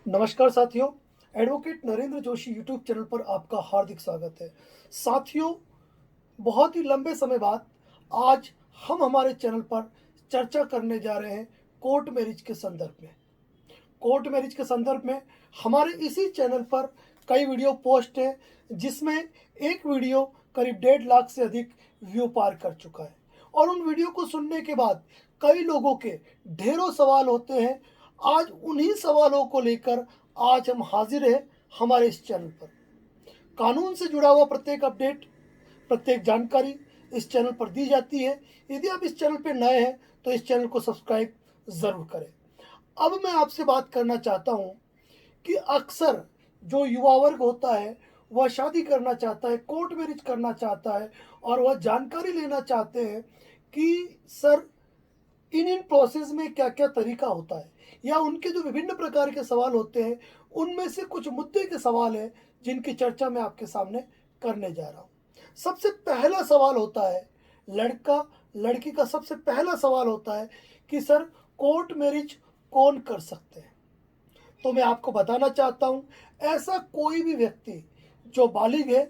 नमस्कार साथियों। Advocate Narendra Joshi YouTube channel पर आपका हार्दिक स्वागत है। साथियों, बहुत ही लंबे समय बाद आज हम हमारे चैनल पर चर्चा करने जा रहे हैं कोर्ट मैरिज के संदर्भ में। कोर्ट मैरिज के संदर्भ में हमारे इसी चैनल पर कई वीडियो पोस्ट है, जिसमें एक वीडियो करीब 1.5 लाख से अधिक व्यू पार कर चुका है। और उन वीडियो को सुनने के बाद कई लोगों के ढेरों सवाल होते हैं। आज उन्हीं सवालों को लेकर आज हम हाजिर हैं हमारे इस चैनल पर। कानून से जुड़ा हुआ प्रत्येक अपडेट, प्रत्येक जानकारी इस चैनल पर दी जाती है। यदि आप इस चैनल पर नए हैं तो इस चैनल को सब्सक्राइब ज़रूर करें। अब मैं आपसे बात करना चाहता हूं कि अक्सर जो युवा वर्ग होता है वह शादी करना चाहता है, कोर्ट मैरिज करना चाहता है और वह जानकारी लेना चाहते हैं कि सर इन प्रोसेस में क्या क्या तरीका होता है, या उनके जो विभिन्न प्रकार के सवाल होते हैं उनमें से कुछ मुद्दे के सवाल हैं जिनकी चर्चा मैं आपके सामने करने जा रहा हूँ। सबसे पहला सवाल होता है लड़का लड़की का सबसे पहला सवाल होता है कि सर कोर्ट मैरिज कौन कर सकते हैं। तो मैं आपको बताना चाहता हूं, ऐसा कोई भी व्यक्ति जो बालिग है,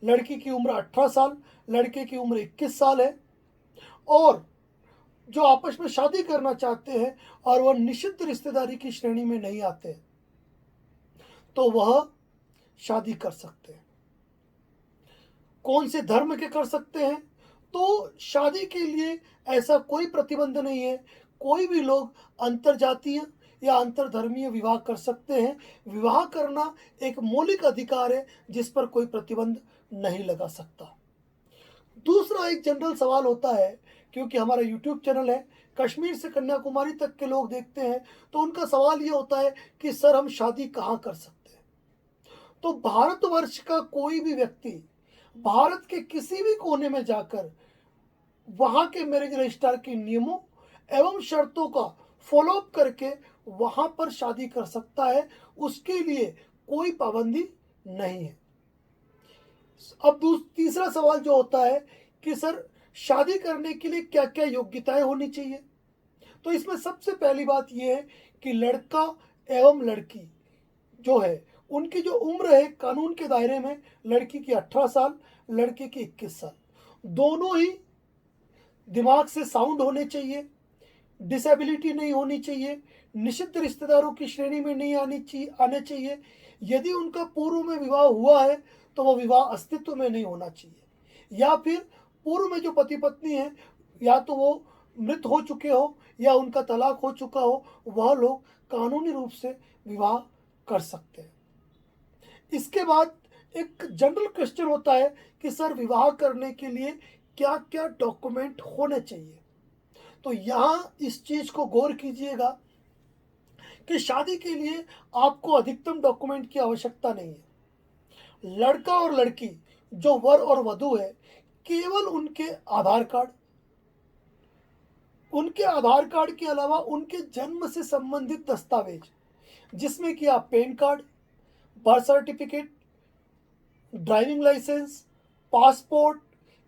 लड़की की उम्र 18 साल, लड़के की उम्र 21 साल है, और जो आपस में शादी करना चाहते हैं और वह निषिद्ध रिश्तेदारी की श्रेणी में नहीं आते, तो वह शादी कर सकते हैं। कौन से धर्म के कर सकते हैं? तो शादी के लिए ऐसा कोई प्रतिबंध नहीं है। कोई भी लोग अंतरजातीय या अंतरधर्मीय विवाह कर सकते हैं। विवाह करना एक मौलिक अधिकार है जिस पर कोई प्रतिबंध नहीं लगा सकता। दूसरा एक जनरल सवाल होता है, क्योंकि हमारा यूट्यूब चैनल है, कश्मीर से कन्याकुमारी तक के लोग देखते हैं, तो उनका सवाल ये होता है कि सर हम शादी कहाँ कर सकते हैं। तो भारतवर्ष का कोई भी व्यक्ति भारत के किसी भी कोने में जाकर वहां के मैरिज रजिस्ट्रार के नियमों एवं शर्तों का फॉलो अप करके वहां पर शादी कर सकता है। उसके लिए कोई पाबंदी नहीं है। अब तीसरा सवाल जो होता है कि सर शादी करने के लिए क्या क्या योग्यताएं होनी चाहिए। तो इसमें सबसे पहली बात यह है कि लड़का एवं लड़की जो है उनकी जो उम्र है कानून के दायरे में, लड़की की 18 साल, लड़के की 21 साल, दोनों ही दिमाग से साउंड होने चाहिए, डिसेबिलिटी नहीं होनी चाहिए, निषिद्ध रिश्तेदारों की श्रेणी में नहीं आने चाहिए। यदि उनका पूर्व में विवाह हुआ है तो वह विवाह अस्तित्व में नहीं होना चाहिए, या फिर पूर्व में जो पति पत्नी है या तो वो मृत हो चुके हो या उनका तलाक हो चुका हो, वह लोग कानूनी रूप से विवाह कर सकते हैं। इसके बाद एक जनरल क्वेश्चन होता है कि सर विवाह करने के लिए क्या क्या डॉक्यूमेंट होने चाहिए। तो यहाँ इस चीज को गौर कीजिएगा कि शादी के लिए आपको अधिकतम डॉक्यूमेंट की आवश्यकता नहीं है। लड़का और लड़की जो वर और वधू है, केवल उनके आधार कार्ड के अलावा उनके जन्म से संबंधित दस्तावेज, जिसमें कि आप PAN card, birth certificate, driving licence, passport,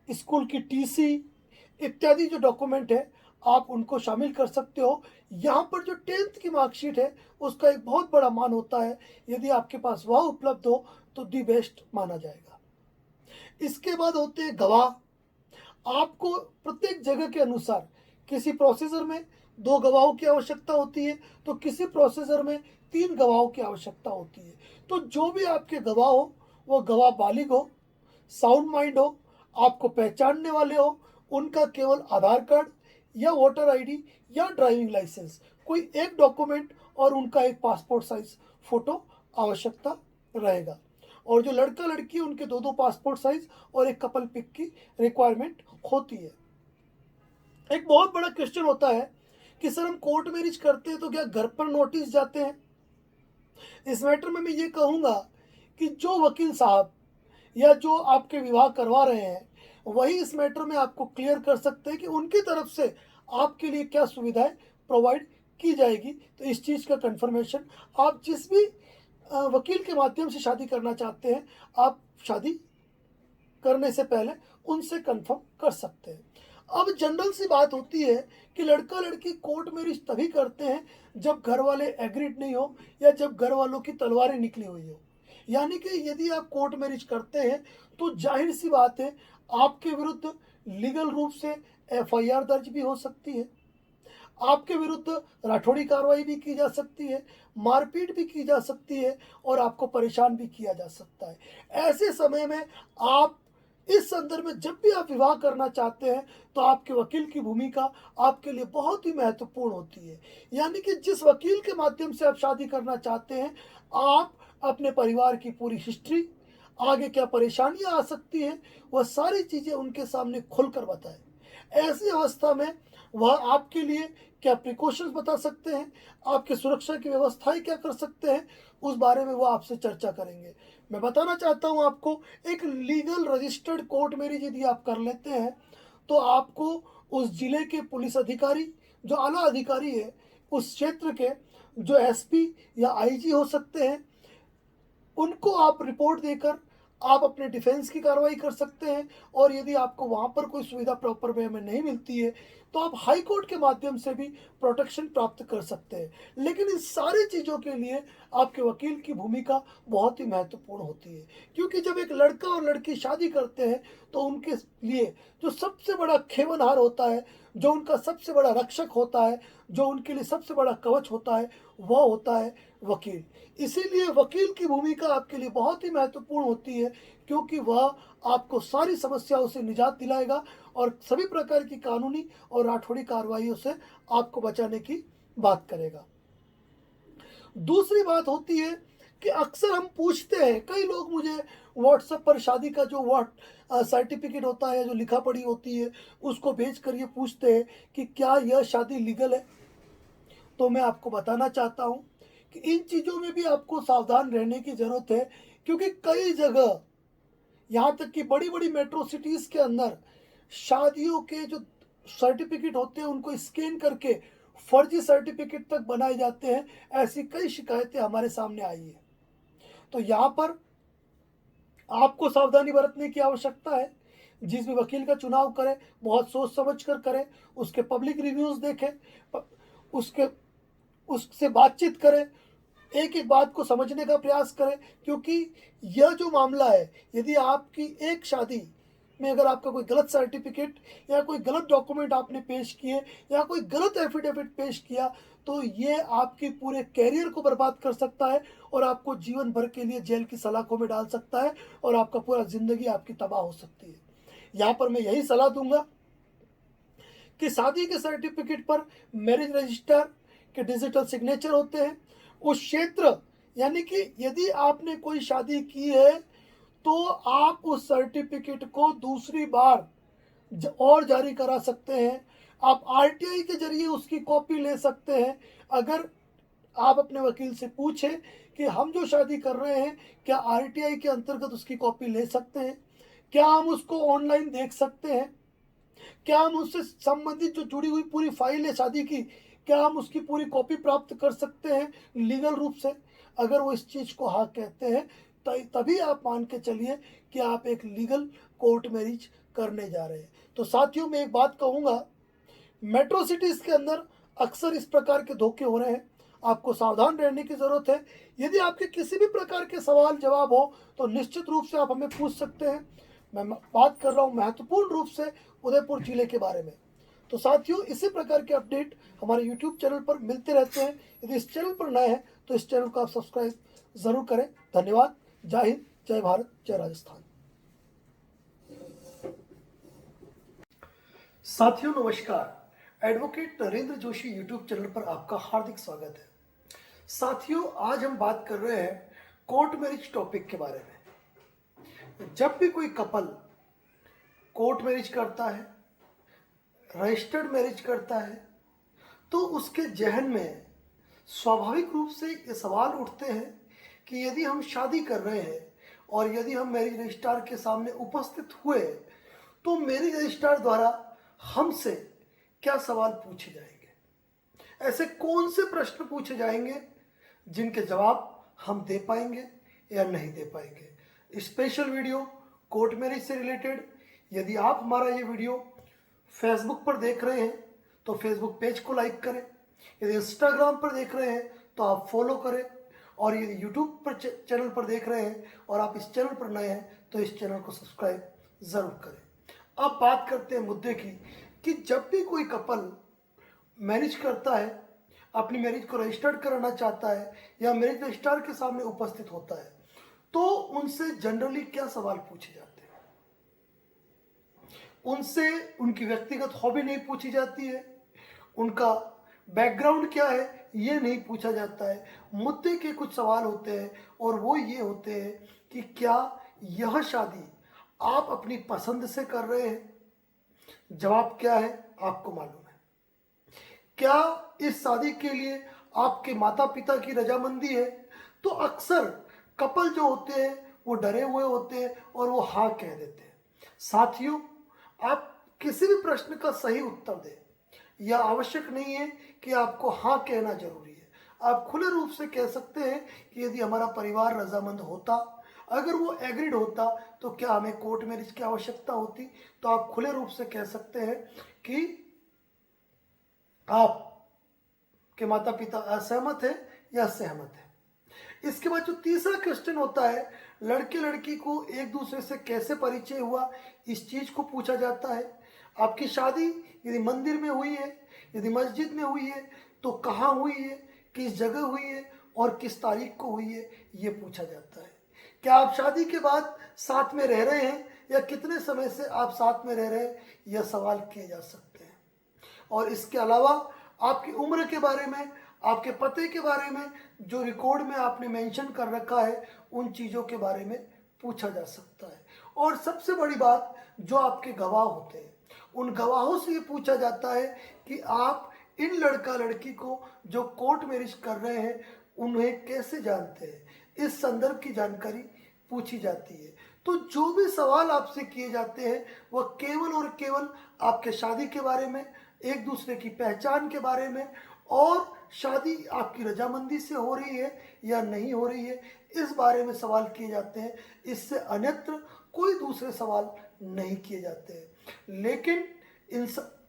school की टीसी इत्यादि जो डॉक्यूमेंट है आप उनको शामिल कर सकते हो। यहाँ पर जो 10th की मार्कशीट है उसका एक बहुत बड़ा मान होता है। यदि आपके पास वह उपलब्ध हो तो दी बेस्ट माना जाएगा। इसके बाद होते हैं गवाह। आपको प्रत्येक जगह के अनुसार किसी प्रोसीजर में 2 गवाहों की आवश्यकता होती है, तो किसी प्रोसीजर में 3 गवाहों की आवश्यकता होती है। तो जो भी आपके गवाह हो वो गवाह बालिग हो, साउंड माइंड हो, आपको पहचानने वाले हो, उनका केवल आधार कार्ड या वोटर आईडी या ड्राइविंग लाइसेंस, कोई एक डॉक्यूमेंट और उनका एक पासपोर्ट साइज फोटो आवश्यकता रहेगा। और जो लड़का लड़की है उनके 2 पासपोर्ट साइज और एक कपल पिक की रिक्वायरमेंट होती है। एक बहुत बड़ा क्वेश्चन होता है कि सर हम कोर्ट मैरिज करते हैं तो क्या घर पर नोटिस जाते हैं। इस मैटर में मैं ये कहूँगा कि जो वकील साहब या जो आपके विवाह करवा रहे हैं वही इस मैटर में आपको क्लियर कर सकते हैं कि उनकी तरफ से आपके लिए क्या सुविधाएं प्रोवाइड की जाएगी। तो इस चीज़ का कंफर्मेशन आप जिस भी वकील के माध्यम से शादी करना चाहते हैं, आप शादी करने से पहले उनसे कंफर्म कर सकते हैं। अब जनरल सी बात होती है कि लड़का लड़की कोर्ट मैरिज तभी करते हैं जब घर वाले एग्रीड नहीं हो या जब घर वालों की तलवारें निकली हुई हो। यानी कि यदि आप कोर्ट मैरिज करते हैं तो जाहिर सी बात है आपके विरुद्ध लीगल रूप से एफआईआर दर्ज भी हो सकती है, आपके विरुद्ध राठौड़ी कार्रवाई भी की जा सकती है, मारपीट भी की जा सकती है और आपको परेशान भी किया जा सकता है। ऐसे समय में आप इस संदर्भ में जब भी आप विवाह करना चाहते हैं तो आपके वकील की भूमिका आपके लिए बहुत ही महत्वपूर्ण होती है। यानी कि जिस वकील के माध्यम से आप शादी करना चाहते हैं, आप अपने परिवार की पूरी हिस्ट्री, आगे क्या परेशानियां आ सकती हैं, वह सारी चीज़ें उनके सामने खुलकर बताएं। ऐसी अवस्था में वह आपके लिए क्या प्रिकॉशंस बता सकते हैं, आपकी सुरक्षा की व्यवस्थाएं क्या कर सकते हैं, उस बारे में वो आपसे चर्चा करेंगे। मैं बताना चाहता हूं आपको, एक लीगल रजिस्टर्ड कोर्ट मैरिज यदि आप कर लेते हैं तो आपको उस जिले के पुलिस अधिकारी, जो आला अधिकारी है उस क्षेत्र के, जो एसपी या आईजी हो सकते हैं, उनको आप रिपोर्ट देकर आप अपने डिफेंस की कार्रवाई कर सकते हैं। और यदि आपको वहाँ पर कोई सुविधा प्रॉपर वे में नहीं मिलती है तो आप हाई कोर्ट के माध्यम से भी प्रोटेक्शन प्राप्त कर सकते हैं। लेकिन इन सारी चीज़ों के लिए आपके वकील की भूमिका बहुत ही महत्वपूर्ण होती है, क्योंकि जब एक लड़का और लड़की शादी करते हैं तो उनके लिए जो सबसे बड़ा खेवनहार होता है, जो उनका सबसे बड़ा रक्षक होता है, जो उनके लिए सबसे बड़ा कवच होता है, वह होता है वकील। इसीलिए वकील की भूमिका आपके लिए बहुत ही महत्वपूर्ण होती है, क्योंकि वह आपको सारी समस्याओं से निजात दिलाएगा और सभी प्रकार की कानूनी और राठौड़ी कार्रवाइयों से आपको बचाने की बात करेगा। दूसरी बात होती है कि अक्सर हम पूछते हैं, कई लोग मुझे व्हाट्सएप पर शादी का जो सर्टिफिकेट होता है, जो लिखा पढ़ी होती है, उसको भेज कर ये पूछते हैं कि क्या यह शादी लीगल है। तो मैं आपको बताना चाहता हूँ कि इन चीज़ों में भी आपको सावधान रहने की ज़रूरत है, क्योंकि कई जगह, यहाँ तक कि बड़ी बड़ी मेट्रो सिटीज़ के अंदर, शादियों के जो सर्टिफिकेट होते हैं उनको स्कैन करके फर्जी सर्टिफिकेट तक बनाए जाते हैं। ऐसी कई शिकायतें हमारे सामने आई है। तो यहाँ पर आपको सावधानी बरतने की आवश्यकता है। जिस भी वकील का चुनाव करें, बहुत सोच समझ कर करें, उसके पब्लिक रिव्यूज़ देखें, उसके उससे बातचीत करें, एक एक बात को समझने का प्रयास करें। क्योंकि यह जो मामला है, यदि आपकी एक शादी में अगर आपका कोई गलत सर्टिफिकेट या कोई गलत डॉक्यूमेंट आपने पेश किए या कोई गलत एफिडेविट पेश किया, तो ये आपके पूरे कैरियर को बर्बाद कर सकता है और आपको जीवन भर के लिए जेल की सलाखों में डाल सकता है और आपका पूरा ज़िंदगी आपकी तबाह हो सकती है। यहाँ पर मैं यही सलाह दूंगा कि शादी के सर्टिफिकेट पर मैरिज रजिस्टर के डिजिटल सिग्नेचर होते हैं। उस क्षेत्र, यानी कि यदि आपने कोई शादी की है तो आप उस सर्टिफिकेट को दूसरी बार और जारी करा सकते हैं। आप आरटीआई के जरिए उसकी कॉपी ले सकते हैं। अगर आप अपने वकील से पूछें कि हम जो शादी कर रहे हैं क्या आरटीआई के अंतर्गत उसकी कॉपी ले सकते हैं, क्या हम उसको ऑनलाइन देख सकते हैं, क्या हम उससे संबंधित जो जुड़ी हुई पूरी फाइल है शादी की, क्या हम उसकी पूरी कॉपी प्राप्त कर सकते हैं लीगल रूप से। अगर वो इस चीज़ को हाँ कहते हैं तभी आप मान के चलिए कि आप एक लीगल कोर्ट मैरिज करने जा रहे हैं। तो साथियों, मैं एक बात कहूँगा, मेट्रो सिटीज़ के अंदर अक्सर इस प्रकार के धोखे हो रहे हैं। आपको सावधान रहने की ज़रूरत है। यदि आपके किसी भी प्रकार के सवाल जवाब हो तो निश्चित रूप से आप हमें पूछ सकते हैं। मैं बात कर रहा हूँ महत्वपूर्ण रूप से उदयपुर जिले के बारे में। तो साथियों, इसी प्रकार के अपडेट हमारे यूट्यूब चैनल पर मिलते रहते हैं। यदि इस चैनल पर नए हैं तो इस चैनल को आप सब्सक्राइब ज़रूर करें। धन्यवाद। जय हिंद, जय भारत, जय राजस्थान। साथियों नमस्कार। Advocate Narendra Joshi YouTube channel पर आपका हार्दिक स्वागत है। साथियों, आज हम बात कर रहे हैं कोर्ट मैरिज टॉपिक के बारे में। जब भी कोई कपल कोर्ट मैरिज करता है, रजिस्टर्ड मैरिज करता है, तो उसके जहन में स्वाभाविक रूप से ये सवाल उठते हैं कि यदि हम शादी कर रहे हैं और यदि हम मैरिज रजिस्ट्रार के सामने उपस्थित हुए तो मैरिज रजिस्ट्रार द्वारा हमसे क्या सवाल पूछे जाएंगे, ऐसे कौन से प्रश्न पूछे जाएंगे जिनके जवाब हम दे पाएंगे या नहीं दे पाएंगे। स्पेशल वीडियो कोर्ट मैरिज से रिलेटेड, यदि आप हमारा ये वीडियो फेसबुक पर देख रहे हैं तो फेसबुक पेज को लाइक करें, यदि इंस्टाग्राम पर देख रहे हैं तो आप फॉलो करें, और यदि यूट्यूब पर चैनल पर देख रहे हैं और आप इस चैनल पर नए हैं तो इस चैनल को सब्सक्राइब ज़रूर करें। अब बात करते हैं मुद्दे की कि जब भी कोई कपल मैरिज करता है, अपनी मैरिज को रजिस्टर्ड कराना चाहता है या मैरिज रजिस्ट्रार के सामने उपस्थित होता है, तो उनसे जनरली क्या सवाल पूछे जाते हैं? उनसे उनकी व्यक्तिगत हॉबी नहीं पूछी जाती है, उनका बैकग्राउंड क्या है ये नहीं पूछा जाता है। मुद्दे के कुछ सवाल होते हैं और वो ये होते हैं कि क्या यह शादी आप अपनी पसंद से कर रहे हैं? जवाब क्या है आपको मालूम है। क्या इस शादी के लिए आपके माता पिता की रजामंदी है? तो अक्सर कपल जो होते हैं वो डरे हुए होते हैं और वो हाँ कह देते हैं। साथियों, आप किसी भी प्रश्न का सही उत्तर दें, यह आवश्यक नहीं है कि आपको हाँ कहना जरूरी है। आप खुले रूप से कह सकते हैं कि यदि हमारा परिवार रजामंद होता, अगर वो एग्रीड होता, तो क्या हमें कोर्ट मैरिज की आवश्यकता होती? तो आप खुले रूप से कह सकते हैं कि आप के माता पिता असहमत है या सहमत है। इसके बाद जो तीसरा क्वेश्चन होता है, लड़के लड़की को एक दूसरे से कैसे परिचय हुआ, इस चीज को पूछा जाता है। आपकी शादी यदि मंदिर में हुई है, यदि मस्जिद में हुई है, तो कहाँ हुई है, किस जगह हुई है और किस तारीख को हुई है, ये पूछा जाता है। क्या आप शादी के बाद साथ में रह रहे हैं या कितने समय से आप साथ में रह रहे हैं, यह सवाल किए जा सकते हैं। और इसके अलावा आपकी उम्र के बारे में, आपके पते के बारे में, जो रिकॉर्ड में आपने मेंशन कर रखा है, उन चीज़ों के बारे में पूछा जा सकता है। और सबसे बड़ी बात, जो आपके गवाह होते हैं, उन गवाहों से ये पूछा जाता है कि आप इन लड़का लड़की को जो कोर्ट मैरिज कर रहे हैं उन्हें कैसे जानते हैं, इस संदर्भ की जानकारी पूछी जाती है। तो जो भी सवाल आपसे किए जाते हैं वह केवल और केवल आपके शादी के बारे में, एक दूसरे की पहचान के बारे में, और शादी आपकी रजामंदी से हो रही है या नहीं हो रही है, इस बारे में सवाल किए जाते हैं। इससे अन्यत्र कोई दूसरे सवाल नहीं किए जाते हैं। लेकिन इन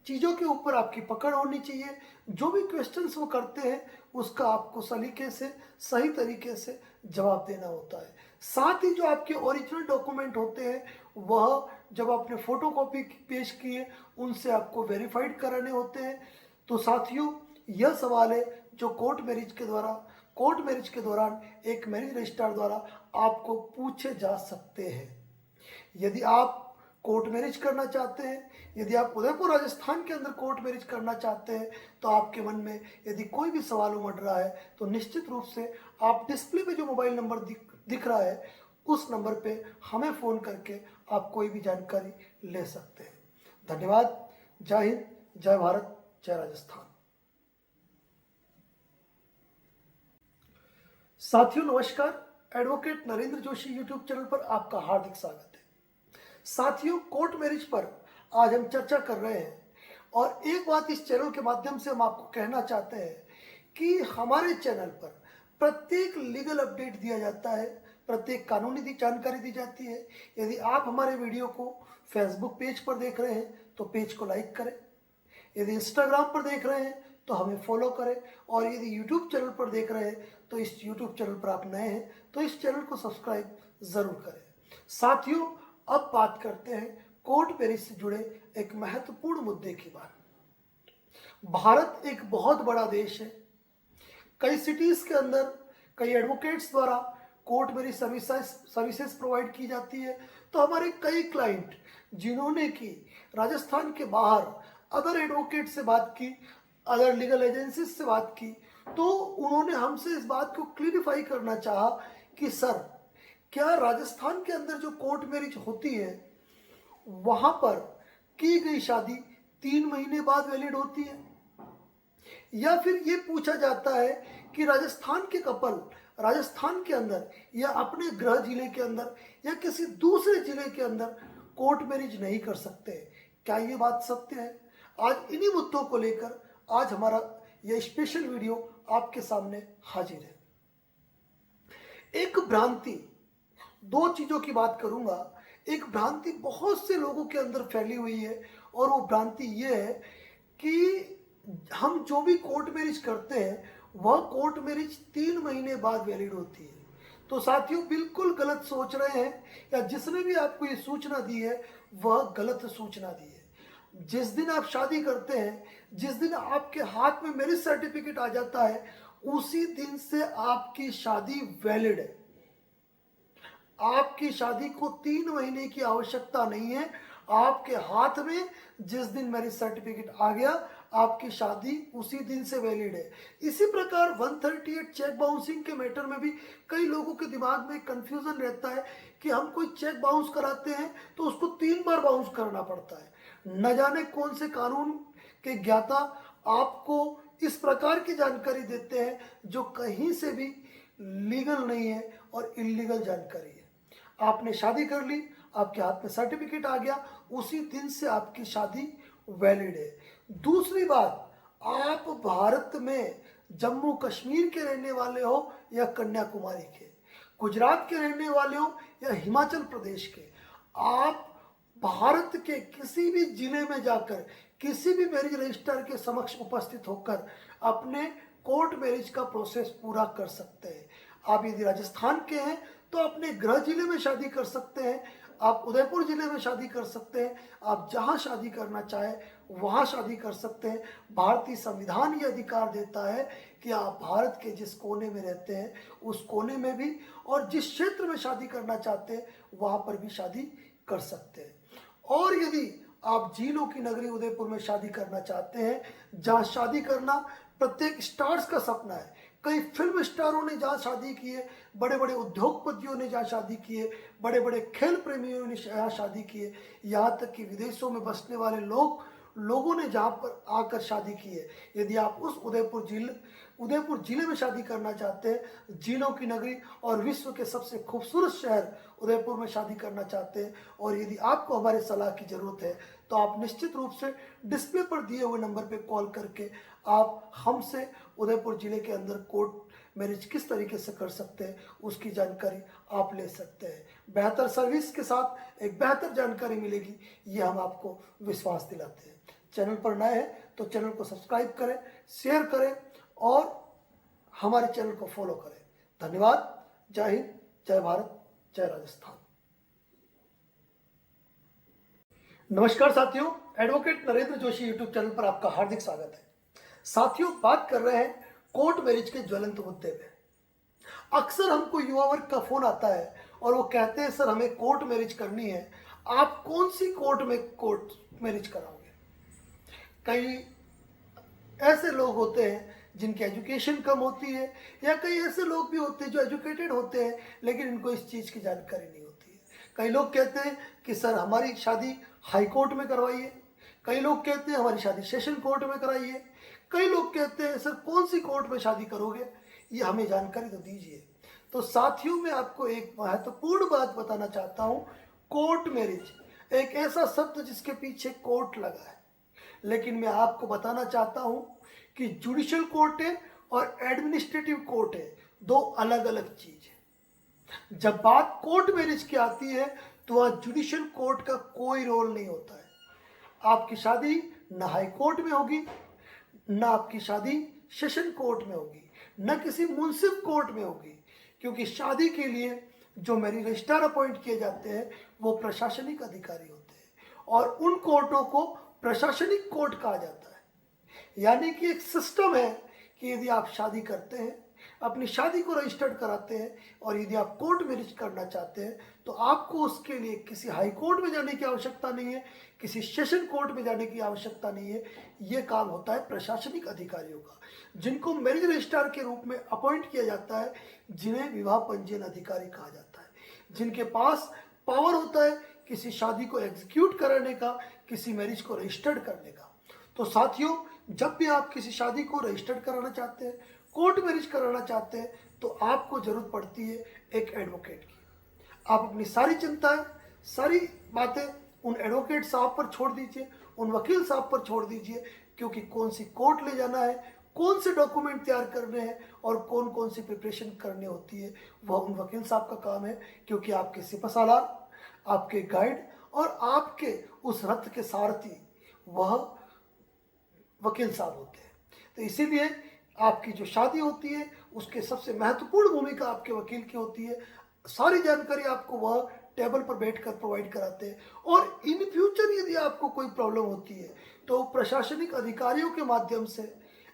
चीज़ों के ऊपर आपकी पकड़ होनी चाहिए। जो भी क्वेश्चंस वो करते हैं उसका आपको सलीके से, सही तरीके से जवाब देना होता है। साथ ही जो आपके ओरिजिनल डॉक्यूमेंट होते हैं, वह जब आपने फोटोकॉपी पेश किए उनसे आपको वेरीफाइड कराने होते हैं। तो साथियों, यह सवाल है जो कोर्ट मैरिज के दौरान एक मैरिज रजिस्ट्रार द्वारा आपको पूछे जा सकते हैं। यदि आप कोर्ट मैरिज करना चाहते हैं, यदि आप उदयपुर राजस्थान के अंदर कोर्ट मैरिज करना चाहते हैं, तो आपके मन में यदि कोई भी सवाल उमड़ रहा है तो निश्चित रूप से आप डिस्प्ले पे जो मोबाइल नंबर दिख रहा है उस नंबर पे हमें फ़ोन करके आप कोई भी जानकारी ले सकते हैं। धन्यवाद। जय हिंद, जय भारत, जय राजस्थान। साथियों नमस्कार, advocate Narendra Joshi YouTube channel पर आपका हार्दिक स्वागत है। साथियों, कोर्ट मैरिज पर आज हम चर्चा कर रहे हैं, और एक बात इस चैनल के माध्यम से हम आपको कहना चाहते हैं कि हमारे चैनल पर प्रत्येक लीगल अपडेट दिया जाता है, प्रत्येक कानूनी जानकारी दी जाती है। यदि आप हमारे वीडियो को फेसबुक पेज पर देख रहे हैं तो पेज को लाइक करें, यदि इंस्टाग्राम पर देख रहे हैं तो हमें फॉलो करें, और यदि यूट्यूब चैनल पर देख रहे हैं तो इस यूट्यूब चैनल पर आप नए हैं तो इस चैनल को सब्सक्राइब ज़रूर करें। साथियों, अब बात करते हैं कोर्ट मैरिज से जुड़े एक महत्वपूर्ण मुद्दे की बात। भारत एक बहुत बड़ा देश है। कई सिटीज के अंदर कई एडवोकेट्स द्वारा कोर्ट मैरिज सर्विसेज प्रोवाइड की जाती है। तो हमारे कई क्लाइंट जिन्होंने कि राजस्थान के बाहर अदर एडवोकेट से बात की, अदर लीगल एजेंसीज से बात की, तो उन्होंने हमसे इस बात को क्लियरिफाई करना चाहा कि सर, क्या राजस्थान के अंदर जो कोर्ट मैरिज होती है वहां पर की गई शादी 3 महीने बाद वैलिड होती है, या फिर ये पूछा जाता है कि राजस्थान के कपल राजस्थान के अंदर या अपने गृह जिले के अंदर या किसी दूसरे जिले के अंदर कोर्ट मैरिज नहीं कर सकते। क्या ये बात सत्य है? आज इन्हीं मुद्दों को लेकर आज हमारा यह स्पेशल वीडियो आपके सामने हाजिर है। एक भ्रांति, दो चीजों की बात करूंगा। एक भ्रांति बहुत से लोगों के अंदर फैली हुई है, और वो भ्रांति ये है कि हम जो भी कोर्ट मैरिज करते हैं वह कोर्ट मैरिज 3 महीने बाद वैलिड होती है। तो साथियों बिल्कुल गलत सोच रहे हैं, या जिसने भी आपको ये सूचना दी है वह गलत सूचना दी है। जिस दिन आप शादी करते हैं, जिस दिन आपके हाथ में मैरिज सर्टिफिकेट आ जाता है, उसी दिन से आपकी शादी वैलिड है। आपकी शादी को 3 महीने की आवश्यकता नहीं है। आपके हाथ में जिस दिन मैरिज सर्टिफिकेट आ गया, आपकी शादी उसी दिन से वैलिड है। इसी प्रकार 138 चेक बाउंसिंग के मैटर में भी कई लोगों के दिमाग में कंफ्यूजन रहता है कि हम कोई चेक बाउंस कराते हैं तो उसको 3 बार बाउंस करना पड़ता है। न जाने कौन से कानून के ज्ञाता आपको इस प्रकार की जानकारी देते हैं जो कहीं से भी लीगल नहीं है और इलीगल जानकारी है। आपने शादी कर ली, आपके हाथ में सर्टिफिकेट आ गया, उसी दिन से आपकी शादी वैलिड है। दूसरी बात, आप भारत में जम्मू कश्मीर के रहने वाले हो या कन्याकुमारी के, गुजरात के रहने वाले हो या हिमाचल प्रदेश के, आप भारत के किसी भी जिले में जाकर किसी भी मैरिज रजिस्ट्रार के समक्ष उपस्थित होकर अपने कोर्ट मैरिज का प्रोसेस पूरा कर सकते हैं। आप यदि राजस्थान के हैं तो अपने गृह जिले में शादी कर सकते हैं, आप उदयपुर जिले में शादी कर सकते हैं, आप जहां शादी करना चाहें वहां शादी कर सकते हैं। भारतीय संविधान ये अधिकार देता है कि आप भारत के जिस कोने में रहते हैं उस कोने में भी, और जिस क्षेत्र में शादी करना चाहते हैं वहां पर भी शादी कर सकते हैं। और यदि आप झीलों की नगरी उदयपुर में शादी करना चाहते हैं, जहां शादी करना प्रत्येक स्टार्स का सपना है, कई फिल्म स्टारों ने जहाँ शादी की है, बड़े बड़े उद्योगपतियों ने जहाँ शादी की है, बड़े बड़े खेल प्रेमियों ने यहाँ शादी की है, यहाँ तक कि विदेशों में बसने वाले लोगों ने जहाँ पर आकर शादी की है। यदि आप उस उदयपुर जिले में शादी करना चाहते हैं, झीलों की नगरी और विश्व के सबसे खूबसूरत शहर उदयपुर में शादी करना चाहते हैं, और यदि आपको हमारे सलाह की ज़रूरत है तो आप निश्चित रूप से डिस्प्ले पर दिए हुए नंबर पर कॉल करके आप हमसे उदयपुर जिले के अंदर कोर्ट मैरिज किस तरीके से कर सकते हैं उसकी जानकारी आप ले सकते हैं। बेहतर सर्विस के साथ एक बेहतर जानकारी मिलेगी, ये हम आपको विश्वास दिलाते हैं। चैनल पर नए हैं तो चैनल को सब्सक्राइब करें, शेयर करें और हमारे चैनल को फॉलो करें। धन्यवाद। जय हिंद, जय भारत, जय राजस्थान। नमस्कार साथियों, advocate Narendra Joshi YouTube channel पर आपका हार्दिक स्वागत है। साथियों, बात कर रहे हैं कोर्ट मैरिज के ज्वलंत मुद्दे पे। अक्सर हमको युवा वर्ग का फोन आता है और वो कहते हैं सर हमें कोर्ट मैरिज करनी है, आप कौन सी कोर्ट में कोर्ट मैरिज कराओगे। कई ऐसे लोग होते हैं जिनकी एजुकेशन कम होती है, या कई ऐसे लोग भी होते हैं जो एजुकेटेड होते हैं लेकिन इनको इस चीज़ की जानकारी नहीं होती है। कई लोग कहते हैं कि सर हमारी शादी हाई कोर्ट में करवाइए, कई लोग कहते हैं हमारी शादी सेशन कोर्ट में कराइए, कई लोग कहते हैं सर कौन सी कोर्ट में शादी करोगे, ये हमें जानकारी तो दीजिए। तो साथियों, मैं आपको एक महत्वपूर्ण बात बताना चाहता हूँ। कोर्ट मैरिज एक ऐसा शब्द जिसके पीछे कोर्ट लगा है, लेकिन मैं आपको बताना चाहता हूँ कि जुडिशियल कोर्ट है और एडमिनिस्ट्रेटिव कोर्ट है, दो अलग अलग चीज है। जब बात कोर्ट मैरिज की आती है तो वहाँ जुडिशियल कोर्ट का कोई रोल नहीं होता है। आपकी शादी न हाई कोर्ट में होगी, न आपकी शादी सेशन कोर्ट में होगी, न किसी मुंसिफ कोर्ट में होगी, क्योंकि शादी के लिए जो मैरिज रजिस्ट्रार अपॉइंट किए जाते हैं वो प्रशासनिक अधिकारी होते हैं, और उन कोर्टों को प्रशासनिक कोर्ट कहा जाता है। यानी कि एक सिस्टम है कि यदि आप शादी करते हैं, अपनी शादी को रजिस्टर्ड कराते हैं, और यदि आप कोर्ट मैरिज करना चाहते हैं तो आपको उसके लिए किसी हाई कोर्ट में जाने की आवश्यकता नहीं है, किसी सेशन कोर्ट में जाने की आवश्यकता नहीं है। ये काम होता है प्रशासनिक अधिकारियों का, जिनको मैरिज रजिस्ट्रार के रूप में अपॉइंट किया जाता है, जिन्हें विवाह पंजीयन अधिकारी कहा जाता है, जिनके पास पावर होता है किसी शादी को एग्जीक्यूट कराने का, किसी मैरिज को रजिस्टर्ड करने का। तो साथियों, जब भी आप किसी शादी को रजिस्टर्ड कराना चाहते हैं, कोर्ट मैरिज कराना चाहते हैं, तो आपको जरूरत पड़ती है एक एडवोकेट की। आप अपनी सारी चिंताएं, सारी बातें उन एडवोकेट साहब पर छोड़ दीजिए, उन वकील साहब पर छोड़ दीजिए, क्योंकि कौन सी कोर्ट ले जाना है, कौन से डॉक्यूमेंट तैयार करने हैं और कौन कौन सी प्रिपरेशन करनी होती है, वह उन वकील साहब का काम है। क्योंकि आपके सिपहसालार, आपके गाइड और आपके उस रथ के सारथी वह वकील साहब होते हैं। तो इसीलिए आपकी जो शादी होती है उसके सबसे महत्वपूर्ण भूमिका आपके वकील की होती है। सारी जानकारी आपको वह टेबल पर बैठकर प्रोवाइड कराते हैं। और इन फ्यूचर यदि आपको कोई प्रॉब्लम होती है तो प्रशासनिक अधिकारियों के माध्यम से,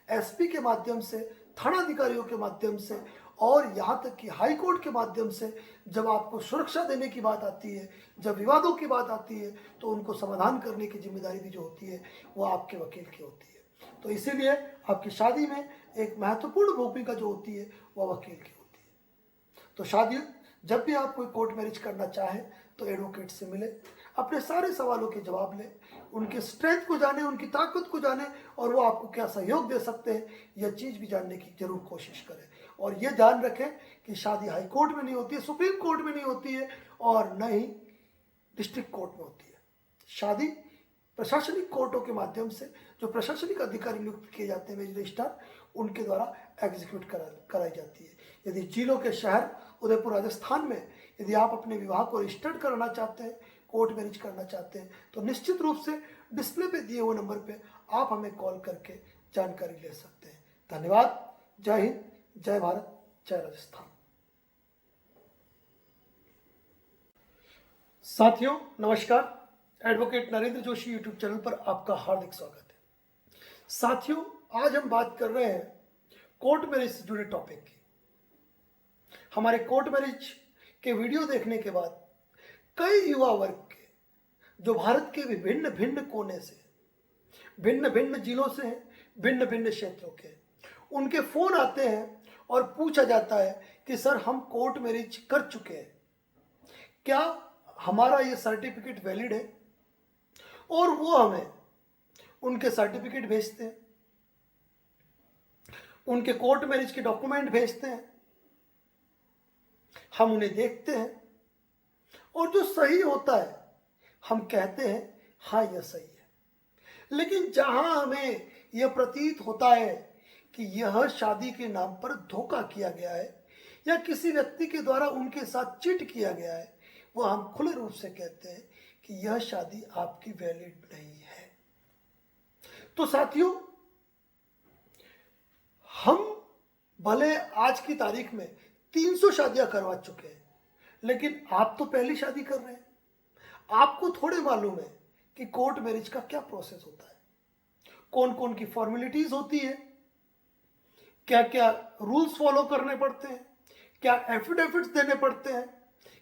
एसपी के माध्यम से, थाना अधिकारियों के माध्यम से और यहाँ तक कि हाई कोर्ट के माध्यम से जब आपको सुरक्षा देने की बात आती है, जब विवादों की बात आती है, तो उनको समाधान करने की जिम्मेदारी भी जो होती है वो आपके वकील की होती है। तो इसीलिए आपकी शादी में एक महत्वपूर्ण भूमिका जो होती है वह वकील की होती है। तो शादी जब भी आप कोई कोर्ट मैरिज करना चाहें तो एडवोकेट से मिले, अपने सारे सवालों के जवाब लें, उनके स्ट्रेंथ को जाने, उनकी ताकत को जाने और वो आपको क्या सहयोग दे सकते हैं यह चीज़ भी जानने की जरूर कोशिश करें। और ये ध्यान रखें कि शादी हाई कोर्ट में नहीं होती है, सुप्रीम कोर्ट में नहीं होती है और न ही डिस्ट्रिक्ट कोर्ट में होती है। शादी प्रशासनिक कोर्टों के माध्यम से जो प्रशासनिक अधिकारी नियुक्त किए जाते हैं रजिस्ट्रार, उनके द्वारा एग्जीक्यूट कराई जाती है। यदि जिलों के शहर उदयपुर राजस्थान में यदि आप अपने विवाह को रजिस्टर्ड कराना चाहते हैं, कोर्ट मैरिज करना चाहते हैं, तो निश्चित रूप से डिस्प्ले पे दिए हुए नंबर पे आप हमें कॉल करके जानकारी ले सकते हैं। धन्यवाद। जय हिंद, जय भारत, जय राजस्थान। साथियों नमस्कार, advocate Narendra Joshi YouTube channel पर आपका हार्दिक स्वागत है। साथियों आज हम बात कर रहे हैं कोर्ट मैरिज से जुड़े टॉपिक की। हमारे कोर्ट मैरिज के वीडियो देखने के बाद कई युवा वर्ग के जो भारत के विभिन्न भिन्न कोने से, भिन्न भिन्न जिलों से हैं, भिन्न भिन्न क्षेत्रों के, उनके फोन आते हैं और पूछा जाता है कि सर हम कोर्ट मैरिज कर चुके हैं, क्या हमारा ये सर्टिफिकेट वैलिड है? और वो हमें उनके सर्टिफिकेट भेजते हैं, उनके कोर्ट मैरिज के डॉक्यूमेंट भेजते हैं, हम उन्हें देखते हैं और जो सही होता है हम कहते हैं हाँ यह सही है। लेकिन जहां हमें यह प्रतीत होता है कि यह शादी के नाम पर धोखा किया गया है या किसी व्यक्ति के द्वारा उनके साथ चिट किया गया है, वह हम खुले रूप से कहते हैं कि यह शादी आपकी वैलिड नहीं है। तो साथियों हम भले आज की तारीख में 300 शादियां करवा चुके हैं, लेकिन आप तो पहली शादी कर रहे हैं। आपको थोड़े मालूम है कि कोर्ट मैरिज का क्या प्रोसेस होता है, कौन कौन की फॉर्मेलिटीज होती है, क्या क्या रूल्स फॉलो करने पड़ते हैं, क्या एफिडेविट्स देने पड़ते हैं,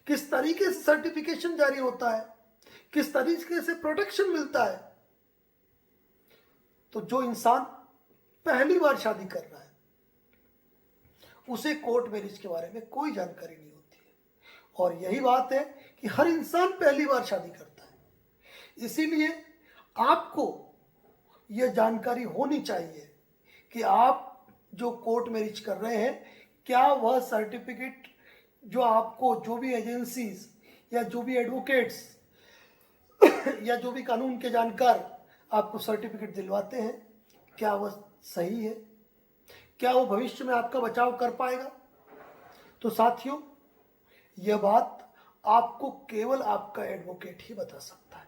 किस तरीके से सर्टिफिकेशन जारी होता है, किस तरीके से प्रोटेक्शन मिलता है। तो जो इंसान पहली बार शादी कर रहा है उसे कोर्ट मैरिज के बारे में कोई जानकारी नहीं होती है। और यही बात है कि हर इंसान पहली बार शादी करता है। इसीलिए आपको यह जानकारी होनी चाहिए कि आप जो कोर्ट मैरिज कर रहे हैं, क्या वह सर्टिफिकेट जो आपको, जो भी एजेंसीज या जो भी एडवोकेट्स या जो भी कानून के जानकार आपको सर्टिफिकेट दिलवाते हैं, क्या वह सही है, क्या वो भविष्य में आपका बचाव कर पाएगा। तो साथियों यह बात आपको केवल आपका एडवोकेट ही बता सकता है।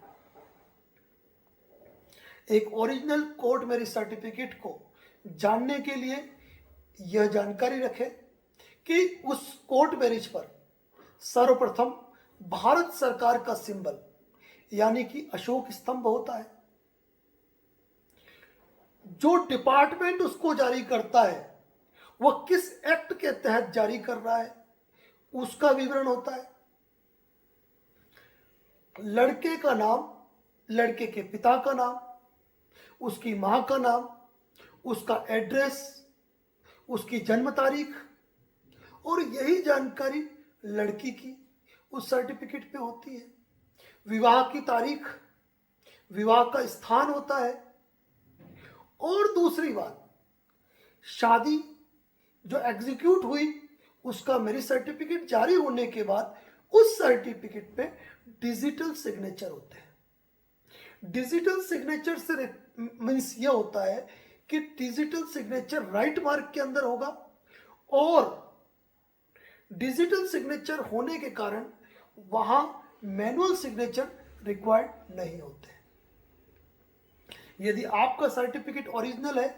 एक ओरिजिनल कोर्ट मैरिज सर्टिफिकेट को जानने के लिए यह जानकारी रखें कि उस कोर्ट मैरिज पर सर्वप्रथम भारत सरकार का सिंबल यानी कि अशोक स्तंभ होता है। जो डिपार्टमेंट उसको जारी करता है वह किस एक्ट के तहत जारी कर रहा है उसका विवरण होता है। लड़के का नाम, लड़के के पिता का नाम, उसकी मां का नाम, उसका एड्रेस, उसकी जन्म तारीख, और यही जानकारी लड़की की उस सर्टिफिकेट पे होती है। विवाह की तारीख, विवाह का स्थान होता है। और दूसरी बात, शादी जो एग्जीक्यूट हुई उसका मैरिज सर्टिफिकेट जारी होने के बाद उस सर्टिफिकेट पे डिजिटल सिग्नेचर होते हैं। डिजिटल सिग्नेचर से मीन्स ये होता है कि डिजिटल सिग्नेचर राइट मार्क के अंदर होगा और डिजिटल सिग्नेचर होने के कारण वहां मैनुअल सिग्नेचर रिक्वायर्ड नहीं होते। यदि आपका सर्टिफिकेट ओरिजिनल है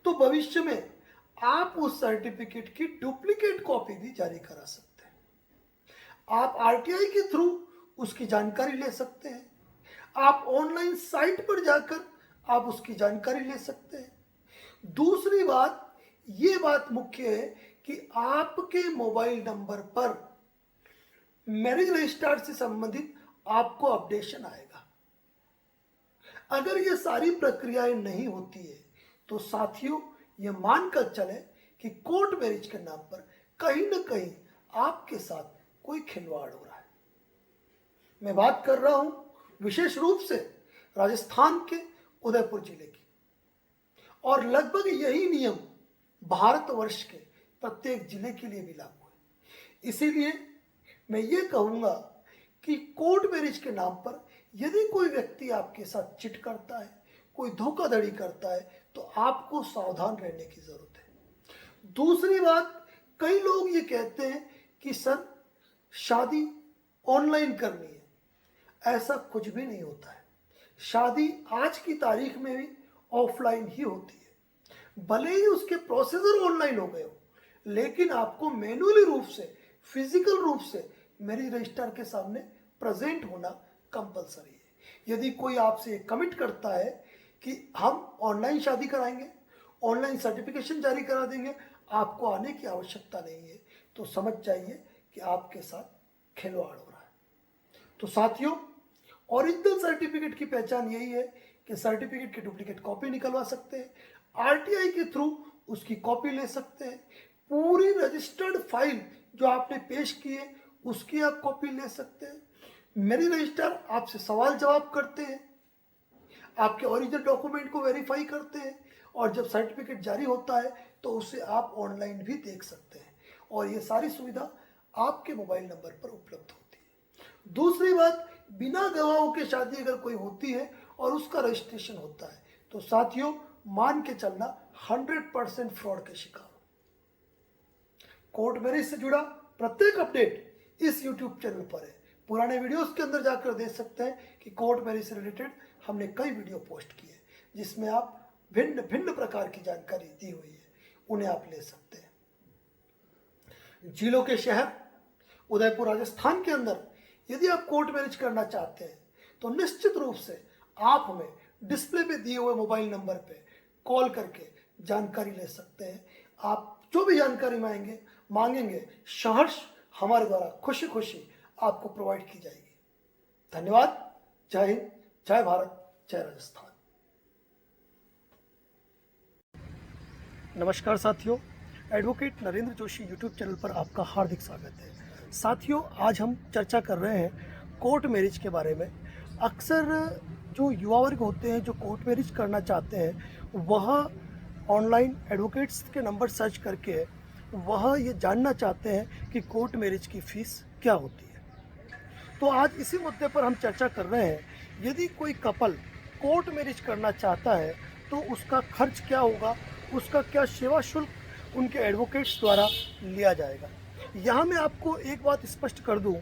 तो भविष्य में आप उस सर्टिफिकेट की डुप्लीकेट कॉपी भी जारी करा सकते हैं। आप आरटीआई के थ्रू उसकी जानकारी ले सकते हैं। आप ऑनलाइन साइट पर जाकर आप उसकी जानकारी ले सकते हैं। दूसरी बात, ये बात मुख्य है कि आपके मोबाइल नंबर पर मैरिज रजिस्ट्रार से संबंधित आपको अपडेशन आएगा। अगर ये सारी प्रक्रियाएं नहीं होती है तो साथियों, ये मानकर चले कि कोर्ट मैरिज के नाम पर कहीं न कहीं आपके साथ कोई खिलवाड़ हो रहा है। मैं बात कर रहा हूं विशेष रूप से राजस्थान के उदयपुर जिले की, और लगभग यही नियम भारतवर्ष के प्रत्येक जिले के लिए भी लागू है। इसीलिए मैं ये कहूँगा कि कोर्ट मैरिज के नाम पर यदि कोई व्यक्ति आपके साथ चिट करता है, कोई धोखाधड़ी करता है, तो आपको सावधान रहने की जरूरत है। दूसरी बात, कई लोग ये कहते हैं कि सर शादी ऑनलाइन करनी है। ऐसा कुछ भी नहीं होता है। शादी आज की तारीख में भी ऑफलाइन ही होती है। भले ही उसके प्रोसीजर ऑनलाइन हो गए हो, लेकिन आपको मैन्युअली रूप से, फिजिकल रूप से मैरिज रजिस्ट्रार के सामने प्रेजेंट होना कंपलसरी है। यदि कोई आपसे कमिट करता है कि हम ऑनलाइन शादी कराएंगे, ऑनलाइन सर्टिफिकेशन जारी करा देंगे, आपको आने की आवश्यकता नहीं है, तो समझ जाइए कि आपके साथ खिलवाड़ हो रहा है। तो साथियों, ओरिजिनल सर्टिफिकेट की पहचान यही है कि सर्टिफिकेट की डुप्लीकेट कॉपी निकलवा सकते हैं, आरटीआई के थ्रू उसकी कॉपी ले सकते हैं, पूरी रजिस्टर्ड फाइल जो आपने पेश की है उसकी आप कॉपी ले सकते हैं। मैरिज रजिस्ट्रार आपसे सवाल जवाब करते हैं, आपके ओरिजिनल डॉक्यूमेंट को वेरीफाई करते हैं, और जब सर्टिफिकेट जारी होता है तो उसे आप ऑनलाइन भी देख सकते हैं, और ये सारी सुविधा आपके मोबाइल नंबर पर उपलब्ध होती है। दूसरी बात, बिना गवाहों के शादी अगर कोई होती है और उसका रजिस्ट्रेशन होता है तो साथियों मान के चलना 100% फ्रॉड के शिकार हो। कोर्ट मैरिज से जुड़ा प्रत्येक अपडेट इस यूट्यूब चैनल पर है। पुराने वीडियोस के अंदर जाकर देख सकते हैं कि कोर्ट मैरिज से रिलेटेड हमने कई वीडियो पोस्ट किए जिसमें आप भिन्न भिन्न प्रकार की जानकारी दी हुई है, उन्हें आप ले सकते हैं। जिलों के शहर उदयपुर राजस्थान के अंदर यदि आप कोर्ट मैरिज करना चाहते हैं तो निश्चित रूप से आप हमें डिस्प्ले पे दिए हुए मोबाइल नंबर पे कॉल करके जानकारी ले सकते हैं। आप जो भी जानकारी मांगेंगे सहर्ष हमारे द्वारा खुशी खुशी आपको प्रोवाइड की जाएगी। धन्यवाद। जय हिंद, जय भारत, जय राजस्थान। नमस्कार साथियों, advocate Narendra Joshi YouTube channel पर आपका हार्दिक स्वागत है। साथियों, आज हम चर्चा कर रहे हैं कोर्ट मैरिज के बारे में। अक्सर जो युवा वर्ग होते हैं जो कोर्ट मैरिज करना चाहते हैं, वह ऑनलाइन एडवोकेट्स के नंबर सर्च करके वह ये जानना चाहते हैं कि कोर्ट मैरिज की फ़ीस क्या होती है। तो आज इसी मुद्दे पर हम चर्चा कर रहे हैं। यदि कोई कपल कोर्ट मैरिज करना चाहता है तो उसका खर्च क्या होगा, उसका क्या सेवा शुल्क उनके एडवोकेट्स द्वारा लिया जाएगा। यहाँ मैं आपको एक बात स्पष्ट कर दूँ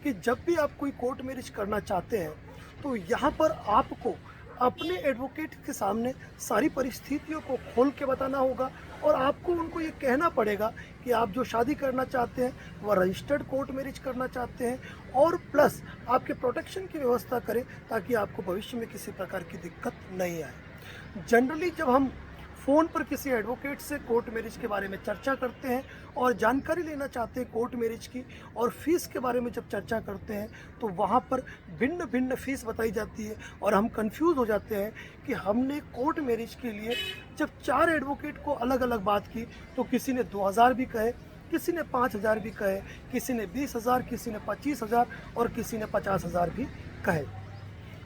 कि जब भी आप कोई कोर्ट मैरिज करना चाहते हैं तो यहाँ पर आपको अपने एडवोकेट के सामने सारी परिस्थितियों को खोल के बताना होगा, और आपको उनको ये कहना पड़ेगा कि आप जो शादी करना चाहते हैं वह रजिस्टर्ड कोर्ट मैरिज करना चाहते हैं, और प्लस आपके प्रोटेक्शन की व्यवस्था करें ताकि आपको भविष्य में किसी प्रकार की दिक्कत नहीं आए। जनरली जब हम फ़ोन पर किसी एडवोकेट से कोर्ट मैरिज के बारे में चर्चा करते हैं और जानकारी लेना चाहते हैं कोर्ट मैरिज की, और फ़ीस के बारे में जब चर्चा करते हैं तो वहाँ पर भिन्न भिन्न फ़ीस बताई जाती है, और हम कंफ्यूज हो जाते हैं कि हमने कोर्ट मैरिज के लिए जब 4 एडवोकेट को अलग अलग बात की तो किसी ने 2000 भी कहे, किसी ने 5000 भी कहे, किसी ने 20,000, किसी ने 25,000 और किसी ने 50,000 भी कहे।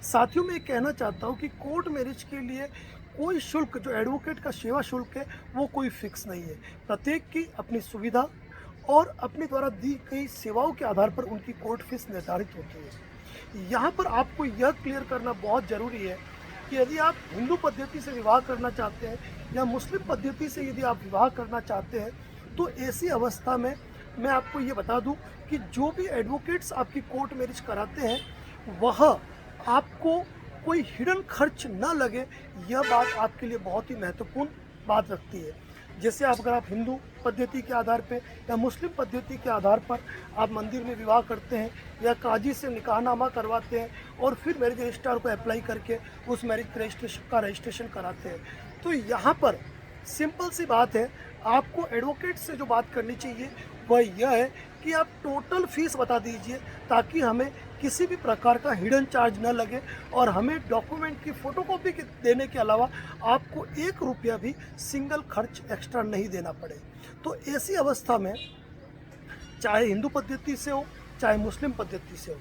साथियों, मैं कहना चाहता हूँ कि कोर्ट मैरिज के लिए कोई शुल्क, जो एडवोकेट का सेवा शुल्क है, वो कोई फिक्स नहीं है। प्रत्येक की अपनी सुविधा और अपने द्वारा दी गई सेवाओं के आधार पर उनकी कोर्ट फीस निर्धारित होती है। यहाँ पर आपको यह क्लियर करना बहुत ज़रूरी है कि यदि आप हिंदू पद्धति से विवाह करना चाहते हैं या मुस्लिम पद्धति से यदि आप विवाह करना चाहते हैं, तो ऐसी अवस्था में मैं आपको ये बता दूँ कि जो भी एडवोकेट्स आपकी कोर्ट मैरिज कराते हैं वह आपको कोई हिडन खर्च न लगे, यह बात आपके लिए बहुत ही महत्वपूर्ण बात रखती है। जैसे आप अगर आप हिंदू पद्धति के आधार पे या मुस्लिम पद्धति के आधार पर आप मंदिर में विवाह करते हैं या काजी से निकाहनामा करवाते हैं और फिर मैरिज रजिस्ट्रार को अप्लाई करके उस मैरिज रजिस्ट्रेशन कराते हैं, तो यहाँ पर सिंपल सी बात है, आपको एडवोकेट से जो बात करनी चाहिए वह यह है कि आप टोटल फीस बता दीजिए, ताकि हमें किसी भी प्रकार का हिडन चार्ज न लगे और हमें डॉक्यूमेंट की फ़ोटोकॉपी देने के अलावा आपको 1 रुपया भी सिंगल खर्च एक्स्ट्रा नहीं देना पड़े। तो ऐसी अवस्था में चाहे हिंदू पद्धति से हो चाहे मुस्लिम पद्धति से हो,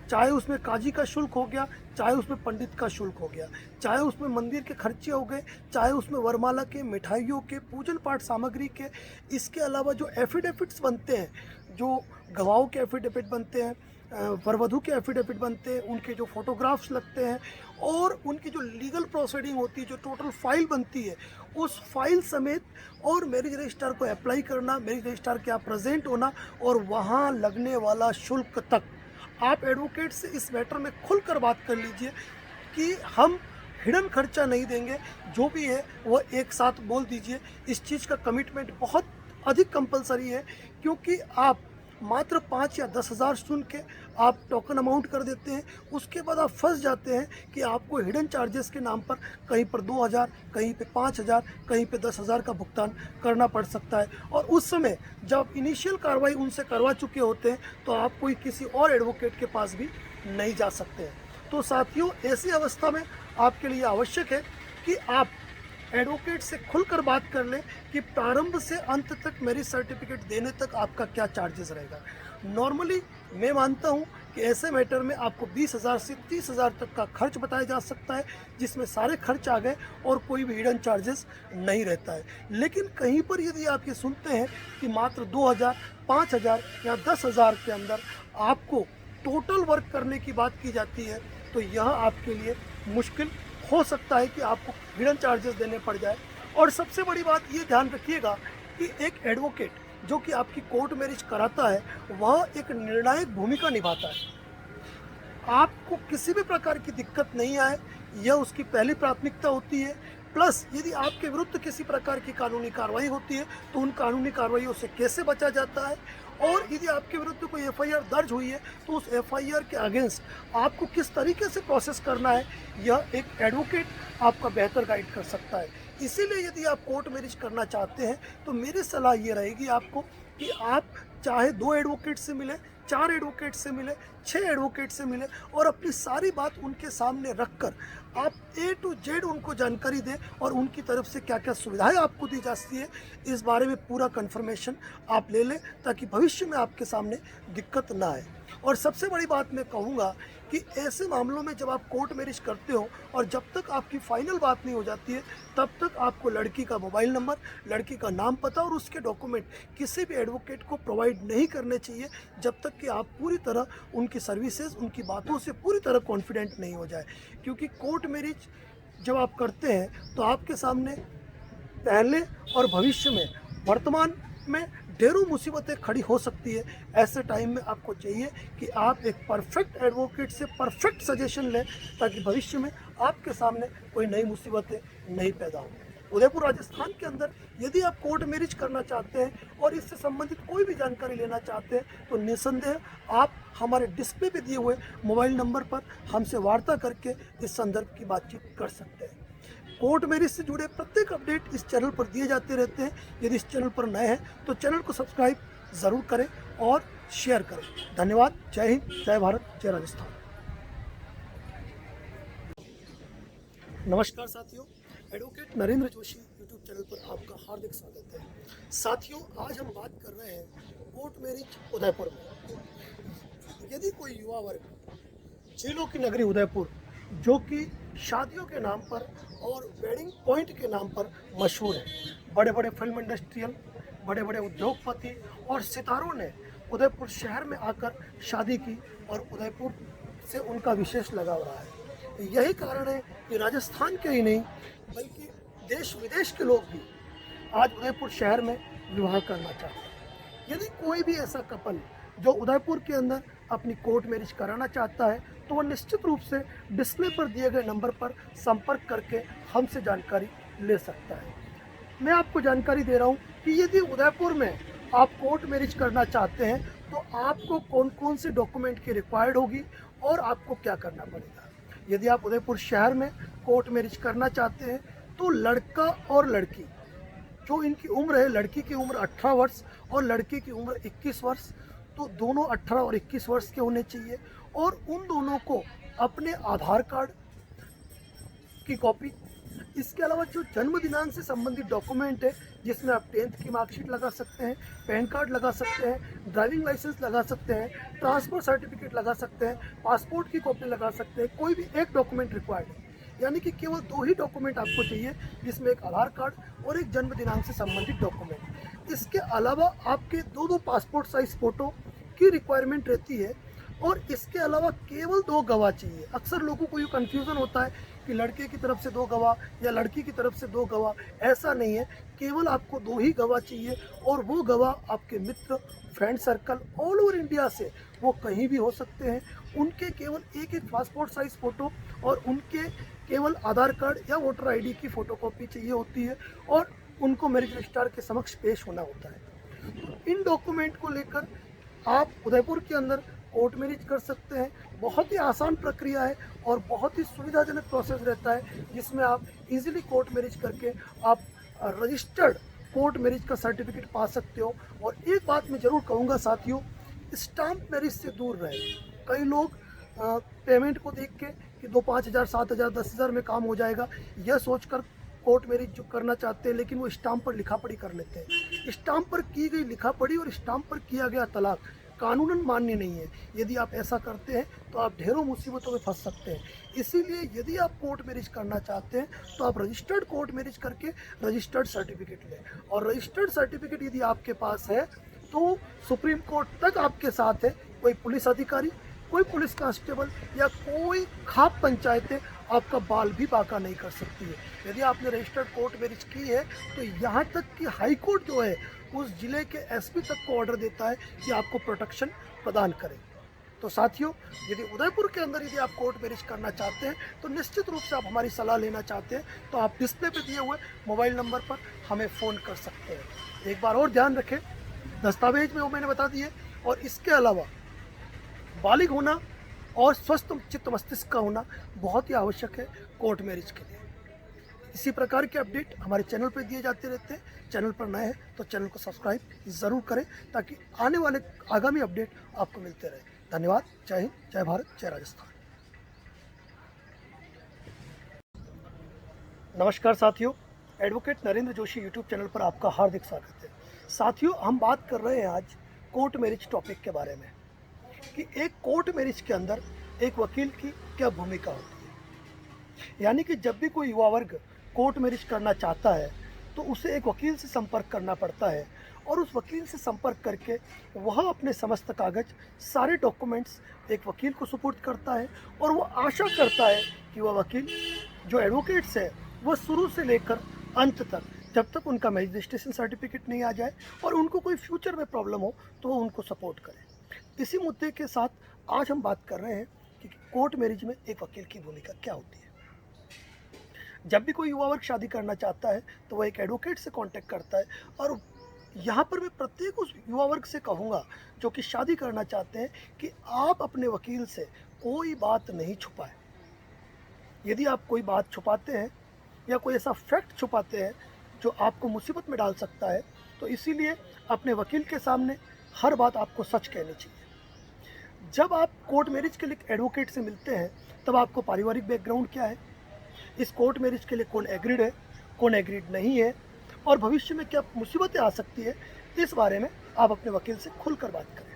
चाहे उसमें काजी का शुल्क हो गया, चाहे उसमें पंडित का शुल्क हो गया, चाहे उसमें मंदिर के खर्चे हो गए, चाहे उसमें वरमाला के, मिठाइयों के, पूजन पाठ सामग्री के, इसके अलावा जो एफिडेविट्स बनते हैं, जो गवाहों के एफिडेविट बनते हैं, वरवधू के एफिडेविट बनते हैं, उनके जो फोटोग्राफ्स लगते हैं और उनकी जो लीगल प्रोसीडिंग होती है, जो टोटल फाइल बनती है, उस फाइल समेत और मैरिज रजिस्ट्रार को अप्लाई करना, मैरिज रजिस्ट्रार के यहाँ प्रेजेंट होना और वहाँ लगने वाला शुल्क तक आप एडवोकेट से इस मैटर में खुलकर बात कर लीजिए कि हम हिडन खर्चा नहीं देंगे, जो भी है वो एक साथ बोल दीजिए। इस चीज़ का कमिटमेंट बहुत अधिक कंपलसरी है, क्योंकि आप मात्र 5 या 10 हज़ार सुन के आप टोकन अमाउंट कर देते हैं, उसके बाद आप फंस जाते हैं कि आपको हिडन चार्जेस के नाम पर कहीं पर 2000, कहीं पे 5000, कहीं पे 10,000 का भुगतान करना पड़ सकता है। और उस समय जब इनिशियल कार्रवाई उनसे करवा चुके होते हैं तो आप कोई किसी और एडवोकेट के पास भी नहीं जा सकते हैं। तो साथियों, ऐसी अवस्था में आपके लिए आवश्यक है कि आप एडवोकेट से खुलकर बात कर लें कि प्रारंभ से अंत तक मैरिज सर्टिफिकेट देने तक आपका क्या चार्जेस रहेगा। नॉर्मली मैं मानता हूं कि ऐसे मैटर में आपको 20,000 से 30,000 तक का खर्च बताया जा सकता है, जिसमें सारे खर्च आ गए और कोई भी हिडन चार्जेस नहीं रहता है। लेकिन कहीं पर यदि आप ये सुनते हैं कि मात्र 2,000, 5,000 या 10,000 के अंदर आपको टोटल वर्क करने की बात की जाती है, तो यह आपके लिए मुश्किल हो सकता है कि आपको हिडन चार्जेस देने पड़ जाए। और सबसे बड़ी बात ये ध्यान रखिएगा कि एक एडवोकेट जो कि आपकी कोर्ट मैरिज कराता है, वह एक निर्णायक भूमिका निभाता है। आपको किसी भी प्रकार की दिक्कत नहीं आए, यह उसकी पहली प्राथमिकता होती है। प्लस यदि आपके विरुद्ध किसी प्रकार की कानूनी कार्रवाई होती है तो उन कानूनी कार्रवाइयों से कैसे बचा जाता है, और यदि आपके विरुद्ध कोई एफआईआर दर्ज हुई है तो उस एफआईआर के अगेंस्ट आपको किस तरीके से प्रोसेस करना है, यह एक एडवोकेट आपका बेहतर गाइड कर सकता है। इसीलिए यदि आप कोर्ट मैरिज करना चाहते हैं तो मेरी सलाह ये रहेगी आपको कि आप चाहे 2 एडवोकेट से मिले, 4 एडवोकेट से मिले, 6 एडवोकेट से मिले और अपनी सारी बात उनके सामने रखकर आप A to Z उनको जानकारी दें और उनकी तरफ से क्या क्या सुविधाएं आपको दी जाती है, इस बारे में पूरा कंफर्मेशन आप ले लें, ताकि भविष्य में आपके सामने दिक्कत ना आए। और सबसे बड़ी बात मैं कहूँगा कि ऐसे मामलों में जब आप कोर्ट मैरिज करते हो और जब तक आपकी फाइनल बात नहीं हो जाती है, तब तक आपको लड़की का मोबाइल नंबर, लड़की का नाम, पता और उसके डॉक्यूमेंट किसी भी एडवोकेट को प्रोवाइड नहीं करने चाहिए, जब तक कि आप पूरी तरह उनकी सर्विसेज, उनकी बातों से पूरी तरह कॉन्फिडेंट नहीं हो जाए। क्योंकि कोर्ट मैरिज जब आप करते हैं तो आपके सामने पहले और भविष्य में, वर्तमान में ढेरों मुसीबतें खड़ी हो सकती है। ऐसे टाइम में आपको चाहिए कि आप एक परफेक्ट एडवोकेट से परफेक्ट सजेशन लें, ताकि भविष्य में आपके सामने कोई नई मुसीबतें नहीं पैदा हों। उदयपुर राजस्थान के अंदर यदि आप कोर्ट मैरिज करना चाहते हैं और इससे संबंधित कोई भी जानकारी लेना चाहते हैं तो निसंदेह आप हमारे डिस्प्ले पे दिए हुए मोबाइल नंबर पर हमसे वार्ता करके इस संदर्भ की बातचीत कर सकते हैं। कोर्ट मैरिज से जुड़े प्रत्येक अपडेट इस चैनल पर दिए जाते रहते हैं। यदि इस चैनल पर नए हैं तो चैनल को सब्सक्राइब ज़रूर करें और शेयर करें। धन्यवाद। जय हिंद, जय भारत, जय राजस्थान। नमस्कार साथियों, advocate Narendra Joshi YouTube channel पर आपका हार्दिक स्वागत है। साथियों, आज हम बात कर रहे हैं कोर्ट मैरिज उदयपुर में। यदि कोई युवा वर्ग झीलों की नगरी उदयपुर, जो कि शादियों के नाम पर और वेडिंग पॉइंट के नाम पर मशहूर है, बड़े बड़े फिल्म इंडस्ट्रियल, बड़े बड़े उद्योगपति और सितारों ने उदयपुर शहर में आकर शादी की और उदयपुर से उनका विशेष लगाव रहा है। यही कारण है कि राजस्थान के ही नहीं बल्कि देश विदेश के लोग भी आज उदयपुर शहर में विवाह करना चाहते हैं। यदि कोई भी ऐसा कपल जो उदयपुर के अंदर अपनी कोर्ट मैरिज कराना चाहता है तो वह निश्चित रूप से डिस्प्ले पर दिए गए नंबर पर संपर्क करके हमसे जानकारी ले सकता है। मैं आपको जानकारी दे रहा हूँ कि यदि उदयपुर में आप कोर्ट मैरिज करना चाहते हैं तो आपको कौन कौन से डॉक्यूमेंट की रिक्वायर्ड होगी और आपको क्या करना पड़ेगा। यदि आप उदयपुर शहर में कोर्ट मैरिज करना चाहते हैं तो लड़का और लड़की जो इनकी उम्र है, लड़की की उम्र 18 वर्ष और लड़के की उम्र 21 वर्ष, तो दोनों 18 और 21 वर्ष के होने चाहिए और उन दोनों को अपने आधार कार्ड की कॉपी, इसके अलावा जो जन्म दिनांक से संबंधित डॉक्यूमेंट है जिसमें आप 10th की मार्कशीट लगा सकते हैं, पैन कार्ड लगा सकते हैं, ड्राइविंग लाइसेंस लगा सकते हैं, ट्रांसफर सर्टिफिकेट लगा सकते हैं, पासपोर्ट की कॉपी लगा सकते हैं, कोई भी एक डॉक्यूमेंट रिक्वायर्ड है। यानी कि केवल 2 ही डॉक्यूमेंट आपको चाहिए जिसमें एक आधार कार्ड और एक जन्म दिनांक से संबंधित डॉक्यूमेंट। इसके अलावा आपके 2 पासपोर्ट साइज फ़ोटो की रिक्वायरमेंट रहती है और इसके अलावा केवल 2 गवाह चाहिए। अक्सर लोगों को ये कन्फ्यूज़न होता है कि लड़के की तरफ से 2 गवाह या लड़की की तरफ से 2 गवाह, ऐसा नहीं है। केवल आपको 2 ही गवाह चाहिए और वो गवाह आपके मित्र, friend circle all over India से वो कहीं भी हो सकते हैं। उनके केवल एक पासपोर्ट साइज़ फ़ोटो और उनके केवल आधार कार्ड या वोटर आईडी की फ़ोटोकॉपी चाहिए होती है और उनको मैरिज रजिस्ट्रार के समक्ष पेश होना होता है। इन डॉक्यूमेंट को लेकर आप उदयपुर के अंदर कोर्ट मैरिज कर सकते हैं। बहुत ही आसान प्रक्रिया है और बहुत ही सुविधाजनक प्रोसेस रहता है जिसमें आप इजीली कोर्ट मैरिज करके आप रजिस्टर्ड कोर्ट मैरिज का सर्टिफिकेट पा सकते हो। और एक बात मैं ज़रूर कहूँगा साथियों, स्टाम्प मैरिज से दूर रहें। कई लोग पेमेंट को देख के कि 5,000, 7,000, 10,000 में काम हो जाएगा, यह सोचकर कोर्ट मैरिज जो करना चाहते हैं, लेकिन वो स्टाम्प पर लिखा पढ़ी कर लेते हैं। स्टाम्प पर की गई लिखा पढ़ी और स्टाम्प पर किया गया तलाक कानूनन मान्य नहीं है। यदि आप ऐसा करते हैं तो आप ढेरों मुसीबतों में फंस सकते हैं। इसीलिए यदि आप कोर्ट मैरिज करना चाहते हैं तो आप रजिस्टर्ड कोर्ट मैरिज करके रजिस्टर्ड सर्टिफिकेट लें। और रजिस्टर्ड सर्टिफिकेट यदि आपके पास है तो सुप्रीम कोर्ट तक आपके साथ है कोई पुलिस अधिकारी, कोई पुलिस कांस्टेबल या कोई खाप पंचायतें आपका बाल भी बाका नहीं कर सकती है। यदि आपने रजिस्टर्ड कोर्ट मैरिज की है तो यहाँ तक कि हाई कोर्ट जो है उस जिले के एसपी तक को ऑर्डर देता है कि आपको प्रोटेक्शन प्रदान करें। तो साथियों, यदि उदयपुर के अंदर यदि आप कोर्ट मैरिज करना चाहते हैं तो निश्चित रूप से आप हमारी सलाह लेना चाहते हैं तो आप डिस्प्ले पे दिए हुए मोबाइल नंबर पर हमें फ़ोन कर सकते हैं। एक बार और ध्यान रखें, दस्तावेज में वो मैंने बता दिए और इसके अलावा बालिग होना और स्वस्थ चित्त मस्तिष्क का होना बहुत ही आवश्यक है कोर्ट मैरिज के लिए। इसी प्रकार के अपडेट हमारे चैनल पर दिए जाते रहते हैं। चैनल पर नए हैं तो चैनल को सब्सक्राइब ज़रूर करें ताकि आने वाले आगामी अपडेट आपको मिलते रहे। धन्यवाद। जय हिंद, जय भारत, जय राजस्थान। नमस्कार साथियों, advocate Narendra Joshi YouTube channel पर आपका हार्दिक स्वागत है। साथियों, हम बात कर रहे हैं आज कोर्ट मैरिज टॉपिक के बारे में कि एक कोर्ट मैरिज के अंदर एक वकील की क्या भूमिका होती है। यानी कि जब भी कोई युवा वर्ग कोर्ट मैरिज करना चाहता है तो उसे एक वकील से संपर्क करना पड़ता है और उस वकील से संपर्क करके वह अपने समस्त कागज, सारे डॉक्यूमेंट्स एक वकील को सुपुर्द करता है और वो आशा करता है कि वह वकील जो एडवोकेट्स है वह शुरू से लेकर अंत तक, जब तक उनका मैरिज रजिस्ट्रेशन सर्टिफिकेट नहीं आ जाए और उनको कोई फ्यूचर में प्रॉब्लम हो तो वो उनको सपोर्ट करे। इसी मुद्दे के साथ आज हम बात कर रहे हैं कि कोर्ट मैरिज में एक वकील की भूमिका क्या होती है। जब भी कोई युवा वर्ग शादी करना चाहता है तो वह एक एडवोकेट से कांटेक्ट करता है और यहाँ पर मैं प्रत्येक उस युवा वर्ग से कहूँगा जो कि शादी करना चाहते हैं कि आप अपने वकील से कोई बात नहीं छुपाएं। यदि आप कोई बात छुपाते हैं या कोई ऐसा फैक्ट छुपाते हैं जो आपको मुसीबत में डाल सकता है तो इसीलिए अपने वकील के सामने हर बात आपको सच कहनी चाहिए। जब आप कोर्ट मैरिज के लिए एडवोकेट से मिलते हैं तब आपको पारिवारिक बैकग्राउंड क्या है, इस कोर्ट मैरिज के लिए कौन एग्रीड है, कौन एग्रीड नहीं है और भविष्य में क्या मुसीबतें आ सकती है, इस बारे में आप अपने वकील से खुलकर बात करें।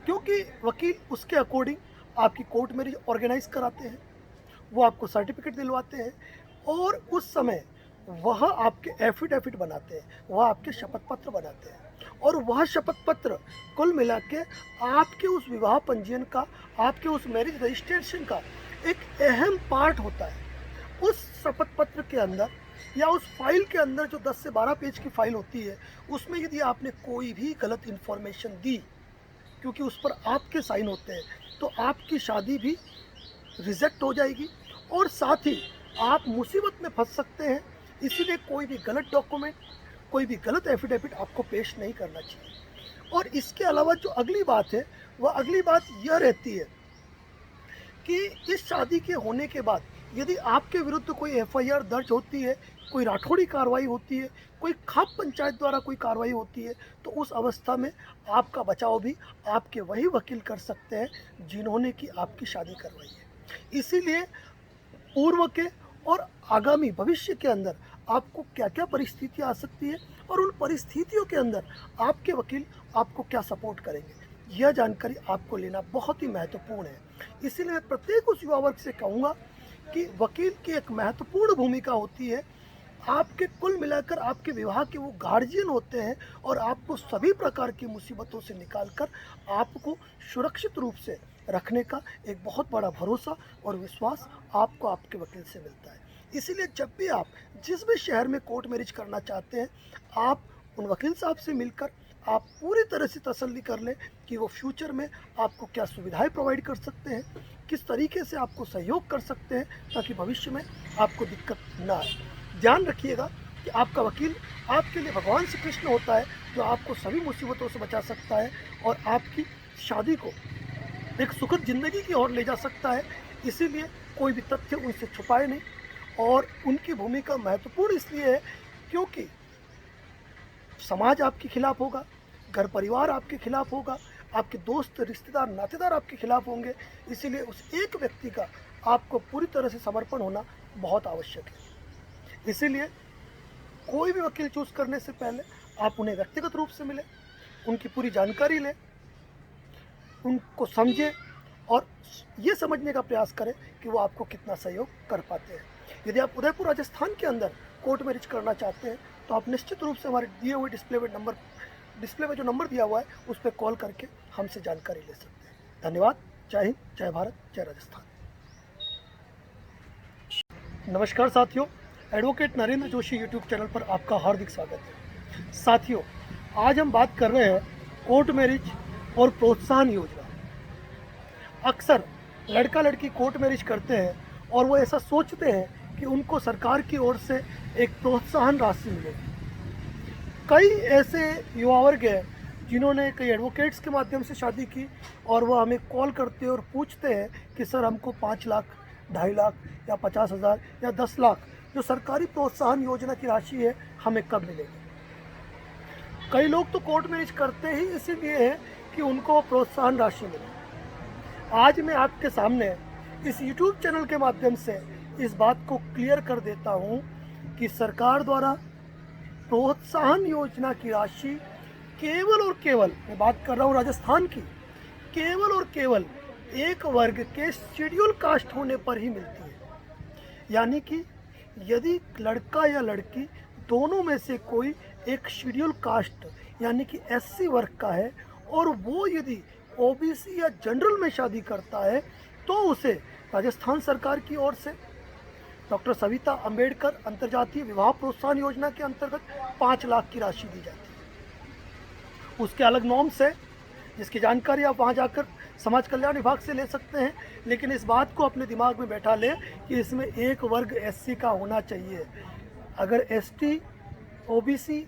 क्योंकि वकील उसके अकॉर्डिंग आपकी कोर्ट मैरिज ऑर्गेनाइज कराते हैं, वो आपको सर्टिफिकेट दिलवाते हैं और उस समय वह आपके एफिडेविट बनाते हैं, वह आपके शपथ पत्र बनाते हैं और वह शपथ पत्र कुल मिला के आपके उस विवाह पंजीयन का, आपके उस मैरिज रजिस्ट्रेशन का एक अहम पार्ट होता है। उस शपथ पत्र के अंदर या उस फाइल के अंदर जो 10 से 12 पेज की फाइल होती है, उसमें यदि आपने कोई भी गलत इन्फॉर्मेशन दी, क्योंकि उस पर आपके साइन होते हैं, तो आपकी शादी भी रिजेक्ट हो जाएगी और साथ ही आप मुसीबत में फंस सकते हैं। इसीलिए कोई भी गलत डॉक्यूमेंट, कोई भी गलत एफिडेविट आपको पेश नहीं करना चाहिए। और इसके अलावा जो अगली बात है, वह अगली बात यह रहती है कि इस शादी के होने के बाद यदि आपके विरुद्ध कोई एफआईआर दर्ज होती है, कोई राठौड़ी कार्रवाई होती है, कोई खाप पंचायत द्वारा कोई कार्रवाई होती है, तो उस अवस्था में आपका बचाव भी आपके वही वकील कर सकते हैं जिन्होंने कि आपकी शादी करवाई है। इसीलिए पूर्व के और आगामी भविष्य के अंदर आपको क्या क्या परिस्थितियाँ आ सकती है और उन परिस्थितियों के अंदर आपके वकील आपको क्या सपोर्ट करेंगे, यह जानकारी आपको लेना बहुत ही महत्वपूर्ण है। इसीलिए मैं प्रत्येक उस युवा वर्ग से कहूँगा कि वकील की एक महत्वपूर्ण भूमिका होती है। आपके कुल मिलाकर आपके विवाह के वो गार्जियन होते हैं और आपको सभी प्रकार की मुसीबतों से निकालकर आपको सुरक्षित रूप से रखने का एक बहुत बड़ा भरोसा और विश्वास आपको आपके वकील से मिलता है। इसीलिए जब भी आप जिस भी शहर में कोर्ट मैरिज करना चाहते हैं, आप उन वकील साहब से मिलकर आप पूरी तरह से तसल्ली कर लें कि वो फ्यूचर में आपको क्या सुविधाएं प्रोवाइड कर सकते हैं, किस तरीके से आपको सहयोग कर सकते हैं, ताकि भविष्य में आपको दिक्कत ना आए। ध्यान रखिएगा कि आपका वकील आपके लिए भगवान श्री कृष्ण होता है, जो आपको सभी मुसीबतों से बचा सकता है और आपकी शादी को एक सुखद जिंदगी की ओर ले जा सकता है। इसीलिए कोई भी तथ्य उनसे छुपाए नहीं। और उनकी भूमिका महत्वपूर्ण इसलिए है क्योंकि समाज आपके खिलाफ होगा, घर परिवार आपके खिलाफ होगा, आपके दोस्त रिश्तेदार नातेदार आपके खिलाफ होंगे। इसीलिए उस एक व्यक्ति का आपको पूरी तरह से समर्पण होना बहुत आवश्यक है। इसीलिए कोई भी वकील चूज करने से पहले आप उन्हें व्यक्तिगत रूप से मिलें, उनकी पूरी जानकारी लें, उनको समझें और ये समझने का प्रयास करें कि वो आपको कितना सहयोग कर पाते हैं। यदि आप उदयपुर राजस्थान के अंदर कोर्ट मैरिज करना चाहते हैं, तो आप निश्चित रूप से हमारे दिए हुए डिस्प्ले में जो नंबर दिया हुआ है उस पर कॉल करके हमसे जानकारी ले सकते हैं। धन्यवाद। जय हिंद, जय भारत, जय राजस्थान। नमस्कार साथियों, advocate Narendra Joshi YouTube channel पर आपका हार्दिक स्वागत है। साथियों, आज हम बात कर रहे हैं कोर्ट मैरिज और प्रोत्साहन योजना। अक्सर लड़का लड़की कोर्ट मैरिज करते हैं और वो ऐसा सोचते हैं कि उनको सरकार की ओर से एक प्रोत्साहन राशि मिलेगी। कई ऐसे युवा वर्ग हैं जिन्होंने कई एडवोकेट्स के माध्यम से शादी की और वह हमें कॉल करते हैं और पूछते हैं कि सर हमको 5 लाख, 2.5 लाख या 50,000 या 10 लाख जो सरकारी प्रोत्साहन योजना की राशि है हमें कब मिलेगी। कई लोग तो कोर्ट मैरिज करते ही इसीलिए है कि उनको प्रोत्साहन राशि मिले। आज मैं आपके सामने इस YouTube चैनल के माध्यम से इस बात को क्लियर कर देता हूं कि सरकार द्वारा प्रोत्साहन योजना की राशि केवल और केवल, मैं बात कर रहा हूं राजस्थान की, केवल और केवल एक वर्ग के शेड्यूल कास्ट होने पर ही मिलती है। यानी कि यदि लड़का या लड़की दोनों में से कोई एक शेड्यूल कास्ट यानी कि SC वर्ग का है और वो यदि OBC या जनरल में शादी करता है, तो उसे राजस्थान सरकार की ओर से डॉक्टर सविता अंबेडकर अंतर्जातीय विवाह प्रोत्साहन योजना के अंतर्गत 5 लाख की राशि दी जाती है। उसके अलग नॉर्म्स है जिसकी जानकारी आप वहां जाकर समाज कल्याण विभाग से ले सकते हैं। लेकिन इस बात को अपने दिमाग में बैठा लें कि इसमें एक वर्ग SC का होना चाहिए। अगर ST, OBC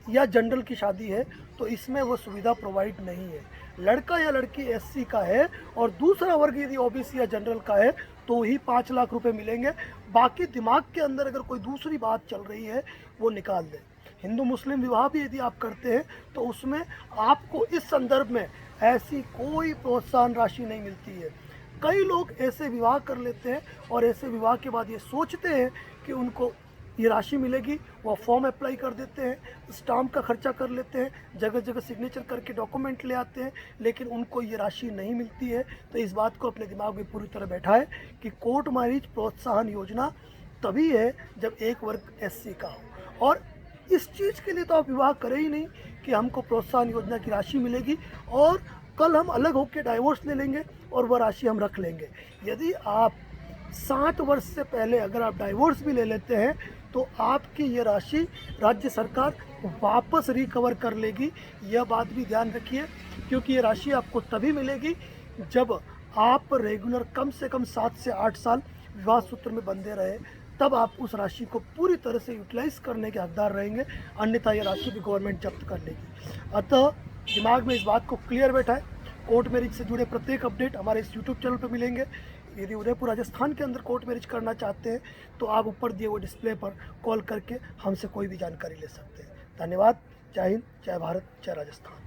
या जनरल की शादी है तो इसमें वो सुविधा प्रोवाइड नहीं है। लड़का या लड़की SC का है और दूसरा वर्ग यदि OBC या जनरल का है तो ही 5 लाख रुपए मिलेंगे। बाकी दिमाग के अंदर अगर कोई दूसरी बात चल रही है वो निकाल दें। हिंदू मुस्लिम विवाह भी यदि आप करते हैं तो उसमें आपको इस संदर्भ में ऐसी कोई प्रोत्साहन राशि नहीं मिलती है। कई लोग ऐसे विवाह कर लेते हैं और ऐसे विवाह के बाद ये सोचते हैं कि उनको ये राशि मिलेगी, वो फॉर्म अप्लाई कर देते हैं, स्टाम्प का खर्चा कर लेते हैं, जगह जगह सिग्नेचर करके डॉक्यूमेंट ले आते हैं, लेकिन उनको ये राशि नहीं मिलती है। तो इस बात को अपने दिमाग में पूरी तरह बैठाए कि कोर्ट मैरिज प्रोत्साहन योजना तभी है जब एक वर्ग SC का हो। और इस चीज़ के लिए तो आप विवाह करें ही नहीं कि हमको प्रोत्साहन योजना की राशि मिलेगी और कल हम अलग होकर डाइवोर्स ले लेंगे और वह राशि हम रख लेंगे। यदि आप 60 वर्ष से पहले अगर आप डाइवोर्स भी ले लेते हैं तो आपकी ये राशि राज्य सरकार वापस रिकवर कर लेगी। यह बात भी ध्यान रखिए, क्योंकि ये राशि आपको तभी मिलेगी जब आप रेगुलर कम से कम 7 से 8 साल विवाह सूत्र में बंधे रहे, तब आप उस राशि को पूरी तरह से यूटिलाइज़ करने के हकदार रहेंगे, अन्यथा ये राशि भी गवर्नमेंट जब्त कर लेगी। अतः दिमाग में इस बात को क्लियर बैठाएं। कोर्ट मैरिज से जुड़े प्रत्येक अपडेट हमारे इस यूट्यूब चैनल पर मिलेंगे। यदि उदयपुर राजस्थान के अंदर कोर्ट मैरिज करना चाहते हैं तो आप ऊपर दिए हुए डिस्प्ले पर कॉल करके हमसे कोई भी जानकारी ले सकते हैं। धन्यवाद। जय हिंद, जय भारत, जय राजस्थान।